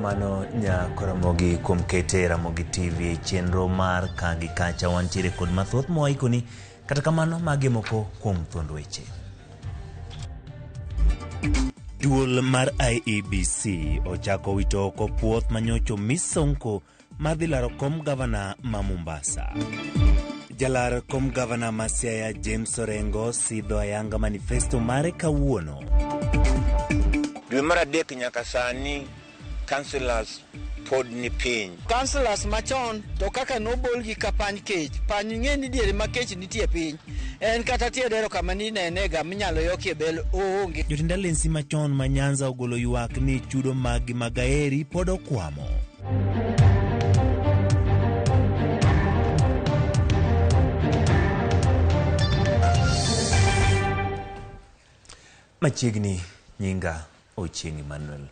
Erokamano Ramogi kuom kete Ramogi TV chenro mar kagi kacha wantiere kod mathoth moikoni kata kamano mage moko kuom thuond weche. Duol mar IEBC ochako wito oko puoth manyocho misonko mar dhi laro kom gavana ma Mombasa. Jalar kom gavana ma Siaya James Orengo sidho ayanga manifesto mare kawuono. Dwe mar adek nyaka sani councillors pod ni piny. Councillors machon to kaka nobol gi kapany kech. Pany ng'eni diere ma kech nitie piny. En kata tie dero kama ni nenega minyalo yokie bel oonge. Jotinda lensi machon ma Nyanza ogolo ywak ni chudo magi magaeri pod okwamo. Machiegni nyinga Ochieng Emmanuel.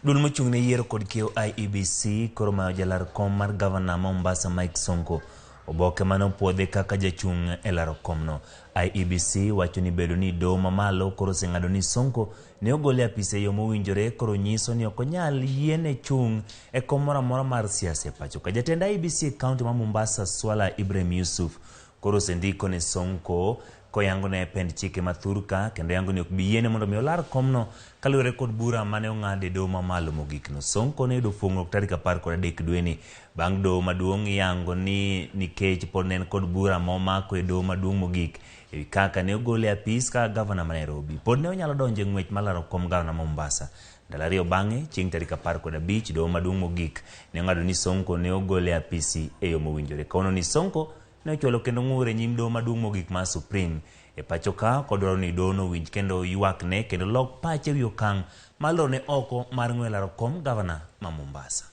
Duol mochung' ne yiero kod kiewo IEBC koro mayo jalar kom mar gavana ma Mombasa Mike Sonko oboke manopuodhe kaka jachung' e laro komno. IEBC wacho ni bedo ni doho mamalo koro oseng'ado ni Sonko ne ogole apise yo mowinjore koro nyiso ni ok onyal yiene chung' e kom moro amora mar siasa e pacho ka. Jatend IEBC kaunti ma Mombasa Swala Ibrahim Yusuf koro osendiko ne Sonko koyango ne pend chike mathurka kendo yango ni ok biyiene mondo mi olar komno kaluwore kod bura mane ong'ade doho mamalo mogikno. Sonko ne yudo fuong'o tarik 13 dweni bang' doho maduong' yango ni nikech pod ne en kod bura momako e doho maduong' mogik ewi kaka ne ogole apis ka gavana ma Nairobi. Pod ne onyalo donjo e ng'wech mar laro kom gavana ma Mombasa. Ndalo ariyo bang'e chieng' tarik 15 doho maduong' mogik ne ong'ado ni Sonko ne ogole apisi e yo mowinjore. Kono ni Sonko ne ochwalo kendo ng'ure nyim doho maduong' mogik ma Supreme e pacho ka kodwaro ni doho no winj kendo ywak ne kendo lok pache wi okang' maloro ne oko mar ng'we laro kom gavana ma Mombasa.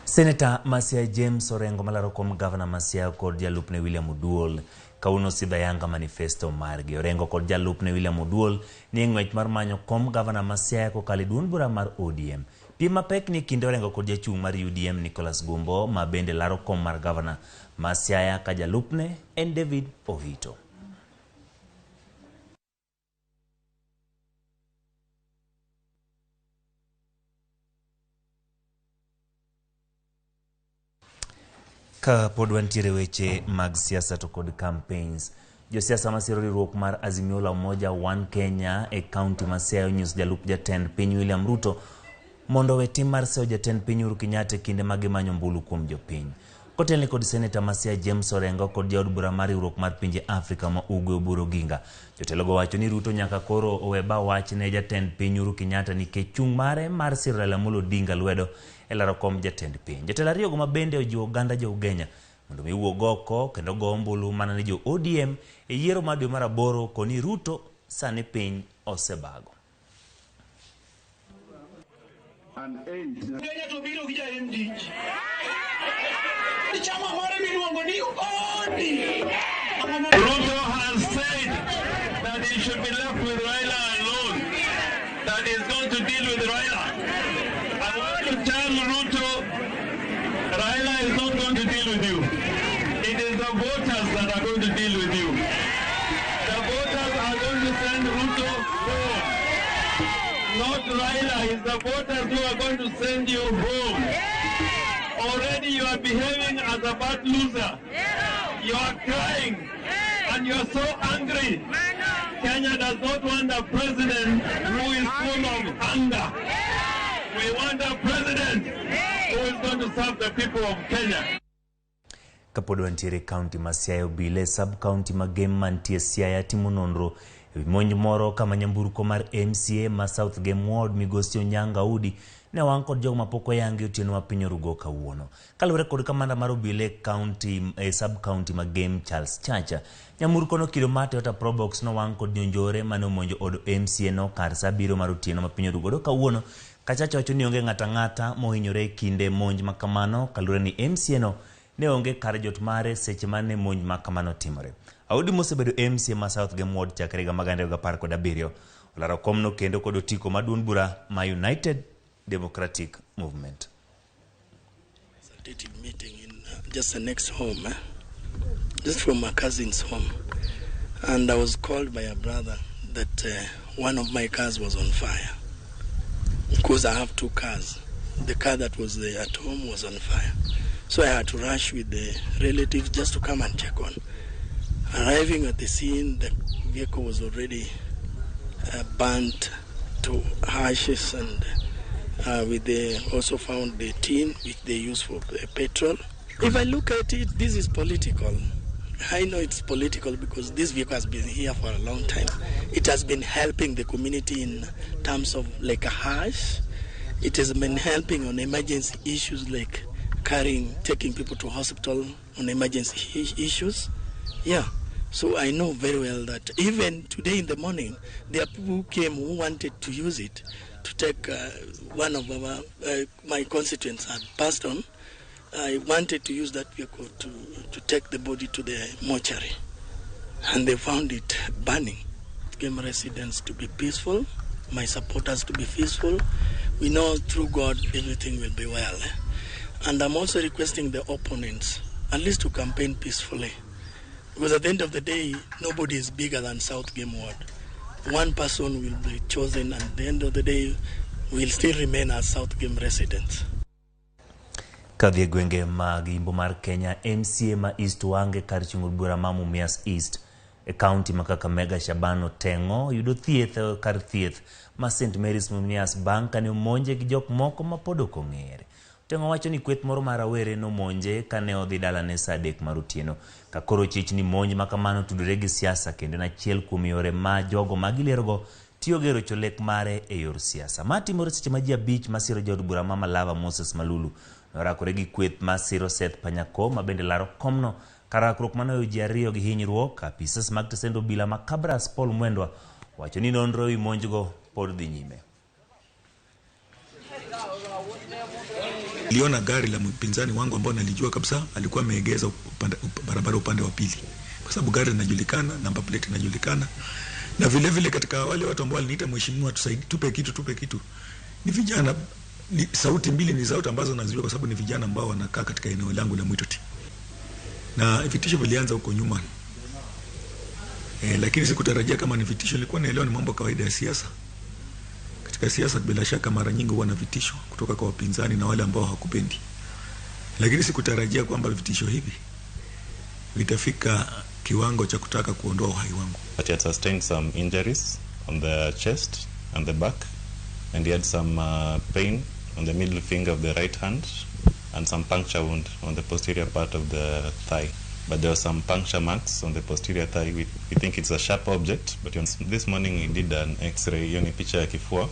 Senator Masia James Orengo malaro kom gavana Masia kod jalupne William Oduol kauno sidha yanga manifesto margi. Orengo kod jalupne William Oduol ni ng'wech mar manyo kom gavana Masia kokalo duond bura mar ODM. Pim mapek ni kinde Orengo kod jachung' mar UDM Nicholas Gumbo ma bende laro kom mar gavana Masia ka jalupne en David Ohito. Ka pod wantiere weche mag siasa to kod campaigns. Josiasa masiro riwruok mar Azimio la Umoja One Kenya e kaunti ma Siaya onyiso jalup jatend piny William Ruto mondo we tim mar seyo jatend piny Uhuru Kenyatta kinde ma gimanyo mbulu kuom jopiny. Kotelni kod Senator Masia James Orengo kod jaod bura mar riwruok mar pinje Afrika ma Ugwe Oburu Oginga. Jotelogo wacho ni Ruto nyaka koro owe ba wach ne jatend piny Uhuru Kenyatta nikech chung' mare mar siro Raila Amolo Odinga lwedo e laro kom jatend piny. Jotelo ariyogo ma bende ojiwo oganda jo Ugenya mondo mi wuog oko kendo go ombulu mana ne jo ODM e yiero mar dwe mar 8 koni Ruto sani piny osebago. Ruto has said that he should be left with Raila alone, that he is going to deal with Raila. I want to tell Ruto, Raila is not going to deal with you. It is the voters that are going to deal with you. The voters are going to send Ruto home. Not Raila, it's the voters who are going to send you home. Already you are behaving as a bad loser. You are crying and you are so angry. Kenya does not want a president who is full of anger. We want a president who is going to serve the people of Kenya. Kapod wantiere kaunti ma Siaya obile sub-county ma Game mantie Siaya timo nonro ewi monj moro kama nyamburko mar MCA ma South Game Ward migosi Onyanga Udi ne wang' kod jogo mapok oyangi otieno ma piny orugo kawuono. Kaluwore kod kamanda mar obile county sub-county ma Game Charles Chacha, nyamburko no kido Toyota Probox no wang' kod jonjore mane omonjo od MCA no kar saa 7 mar otieno ma piny orugo kawuono. Kachacha wacho ni onge ng'ata ng'ata mohinyore kinde monj makamano kaluwore ni MCA no ne onge kar jot mare seche mane monj makamano timore. Audi mosebedo MCA ma South Game Ward chakre higa mag 2017 olaro komno kendo kod otiko maduond bura ma United Democratic Movement. Meeting in just the next home. just from my cousin's home. And I was called by a brother that one of my cars was on fire. Because I have 2 cars. The car that was at home was on fire. So I had to rush with the relatives just to come and check on. Arriving at the scene, the vehicle was already burnt to ashes, and they also found the tin which they use for petrol. If I look at it, this is political. I know it's political because this vehicle has been here for a long time. It has been helping the community in terms of like a hash. It has been helping on emergency issues like taking people to hospital on emergency issues. Yeah. So I know very well that even today in the morning, there are people who came who wanted to use it to take one of my constituents had passed on. I wanted to use that vehicle to take the body to the mortuary, and they found it burning. Game residents to be peaceful, my supporters to be peaceful. We know through God everything will be well. And I'm also requesting the opponents at least to campaign peacefully, because at the end of the day, nobody is bigger than South Game Ward. One person will be chosen, and at the end of the day, we'll still remain as South Game residents. Kadhi gwenge mag Imbo mar Kenya, MCA ma East Wange kar chung'o bura ma Mumias East e county ma Kakamega Shabano Tengo yudo thieth kar thieth ma St Mary's Mumias Bank kane omonje gi jok moko ma pod ok ong'ere. Tengo wacho ni kweth moro mar rawere no monje kane odhi dalane sa 3 mar otieno, ka koro chich ni monj ma kamano tudore gi siasa kendo en achiel kuom yore ma jogo ma gilerogo tiyo gero cholek mare e yor siasa. Ma timore seche ma ji 5 masiro jaod bura ma Malava Moses Malulu norakore gi kweth ma siro Seth Panyako ma bende laro komno karakruok manoyo ji 2 gi hinyruok. Apisas mag tesend obila ma Kabras Paul Mwendwa wacho ni nonro wi monjgo pod dhi nyime. Niliona gari la mpinzani wangu ambao nalijua kabisa alikuwa ameegeza barabara upande wa pili, kwa sababu gari linajulikana, number plate inajulikana, na vile vile katika wale watu ambao waliniita mheshimiwa tusaidie, tupe kitu, ni vijana. Ni sauti mbili, ni sauti ambazo nazijua kwa sababu ni vijana ambao wanakaa katika eneo langu la Mwitoti, na vitisho vilianza huko nyuma. Lakini sikutarajia kama ni vitisho. Nilikuwa naelewa ni mambo kawaida ya siasa. Katika siasa bila shaka mara nyingi huwa na vitisho kutoka kwa wapinzani na wale ambao hawakupendi, lakini sikutarajia kwamba vitisho hivi vitafika kiwango cha kutaka kuondoa uhai wangu. But he had sustained some injuries on the chest and the back, and he had some pain on the middle finger of the right hand and some puncture wound on the posterior part of the thigh. But there were some puncture marks on the posterior thigh. We think it's a sharp object, but this morning he did an x-ray, hiyo ni picha ya kifua,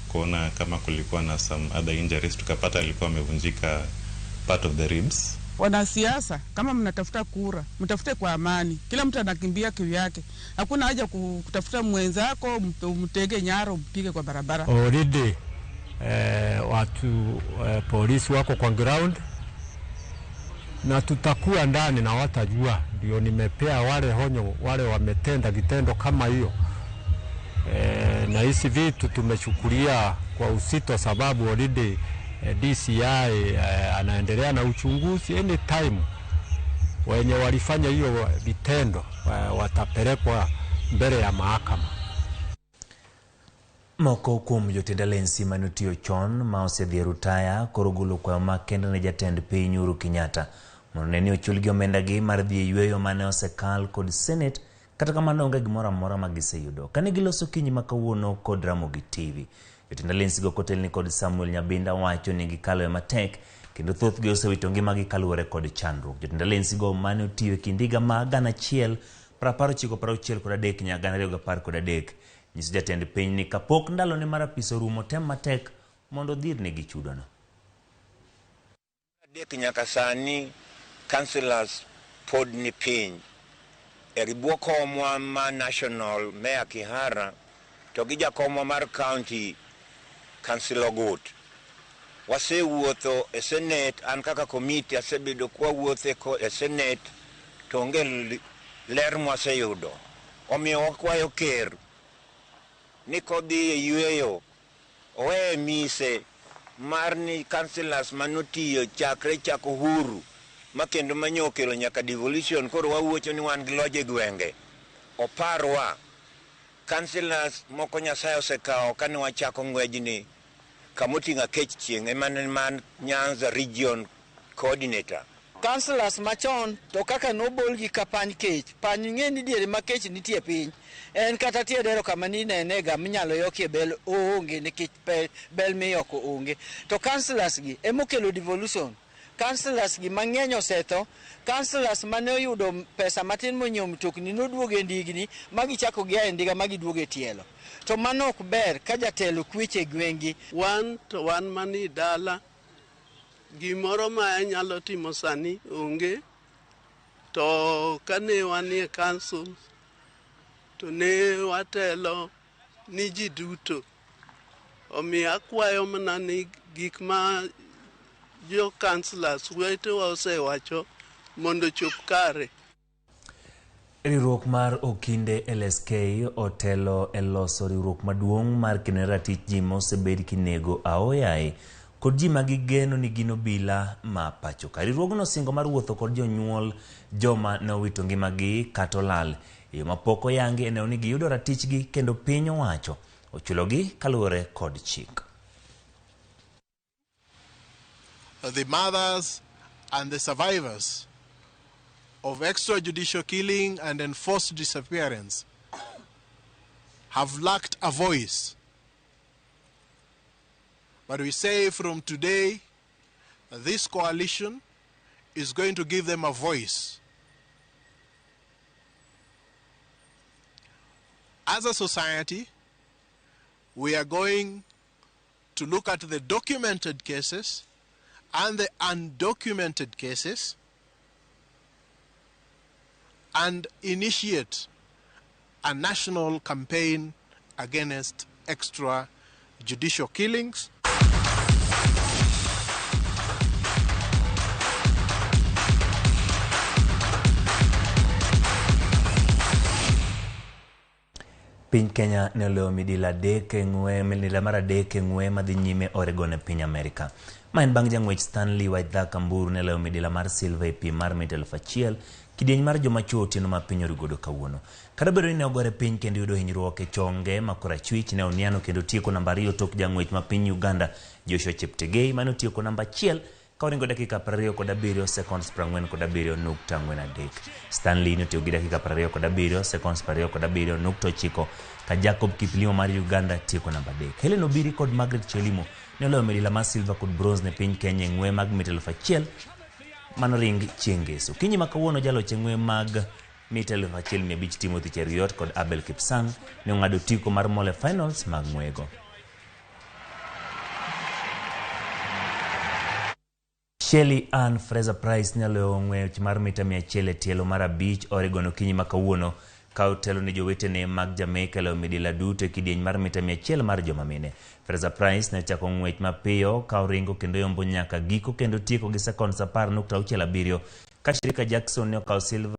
kuona kama kulikuwa na some other injuries. Tukapata alikuwa amevunjika part of the ribs. Wanasiasa, kama mnatafuta kura, mtafute kwa amani. Kila mtu anakimbia kivyake. Hakuna haja kutafuta mwenzako, mtege nyaro, mpige kwa barabara. Already watu polisi wako kwa ground na tutakuwa ndani na watajua. Ndio nimepea wale honyo, wale wametenda kitendo kama hiyo. Na hizi vitu tumechukulia kwa uzito sababu already DCI anaendelea na uchunguzi. Anytime wenye walifanya hiyo vitendo watapelekwa mbele ya mahakama. Moko kuom jotend alensi manutiyo chon ma osedhi rutaya koro golo kwayo makende ne jatend piny Uhuru Kenyatta mondo ne ni ochul gi omenda gi mar dhi yweyo mane osekal kod Senate, kata kamano onge gimoro amora ma giseyudo. Kane giloso kinyi ma kawuono kod Ramogi TV, jotend alensi go kotelni kod Samuel Nyabinda wacho ni gikalo matek kendo thoth gi osewito ngimagi kaluwore kod chandruok. Jotend alensi go mane otiyo e kind higa ma 1963 nyaka 2013 nyiso jatend piny ni kapok ndalo ne mar apis orumo tem matek mondo dhir ne gichudono. Adek nyaka sani councillors pod ni piny eribuokomwa ma national Mayor Kihara to gi jakomwa mar county Councillor Gut. Wasewuotho e Senate, an kaka committee asebedo kwa wuothe e Senate to onge ler mwaseyudo. Omiyo wakwayo ker ni kodhi e yweyo owe mise mar ni councillors manotiyo chakre chako Uhuru makendo manyo kelo nyaka devolution koro wawuocho ni wan gi loje gwenge. Oparwa councillors moko Nyasaye osekawo kane wachako ngwejni kamotinga kech chieng' emane man Nyanza region coordinator. Councillors machon to kaka nobol gi kapany kech, pany ng'eni diere ma kech nitie piny. En kata tie dero kama ni nenega minyalo yokie bel onge nikech bel miyoko onge. To councillors gi emokelo devolution. Councillors gi mang'eny osetho, councillors mane oyudo pesa matin monyiewo mtokni noduoge ndigni magichako gia e ndiga magiduoge tielo. To mano ok ber ka jatelo kweche gwengi. Wan mani dala gimoro ma anyalo timo sani onge, to kane wanie council to ne watelo ni ji duto. Omiyo akwayo mana ni gik ma jo councillors wetewa osewacho mondo chop kare. Riwruok mar Okinde LSK otelo e loso riwruok maduong' mar kene ratich ji mosebed kinego aoyaye kod ji magigeno ni gino bila ma pacho ka. Riwruogno singo mar wuotho kod jonyuol joma ne owito ngimagi kata olal e yo mapok oyangi eneno ni giyudo ratichgi kendo piny owacho ochulogi kaluwore kod chik. The mothers and the survivors of extrajudicial killing and enforced disappearance have lacked a voice. But we say from today, this coalition is going to give them a voice. As a society, we are going to look at the documented cases and the undocumented cases and initiate a national campaign against extrajudicial killings. Piny Kenya ne oleo midila mar adek e ng'we madhi nyime Oregon e piny Amerika. Ma en bang' jang'wech Stanley Waithaka Kamburu ne oleo midila mar silver e piem mar mita 1,000 kidieny mar joma chuo otieno ma piny origodo kawuono. Kata bedo ni ne ogore piny kendo yudo hinyruok e chonge ma korachwich, ne oniano kendo tieko namba 2 tok jang'wech ma piny Uganda Joshua Cheptegei mane otieko namba 1 ka oringo dakika 27 seconds 47.43. Stanley ne otiyo gi dakika 27 seconds 27.9 ka Jacob Kiplimo mar Uganda tieko namba 3. Helen Obiri kod Margaret Chelimo ne oloyo midila mar silver kod bronze ne piny Kenya e ng'we mag mita 1,000 manoring chieng' ngeso. Kinyi ma kawuono jaloch e ng'we mag mita 1,500 Timothy Cheruiyot kod Abel Kipsang ne ong'ado tiko mar mole finals mag ng'wego. Shelly Ann Fraser Price ne oloyo ng'wech mar mita 100 e tielo mar 5 Oregon okinyi ma kawuono ka otelo ni jowetene mag Jamaica loyo midila duto e kidieny mar mita 100 mar joma mine. Fraser Price ne chako ng'wech mapiyo ka oringo kendo yombo nyaka giko kendo tieko gi seconds 10.67 ka Shirika Jackson ne okawo silver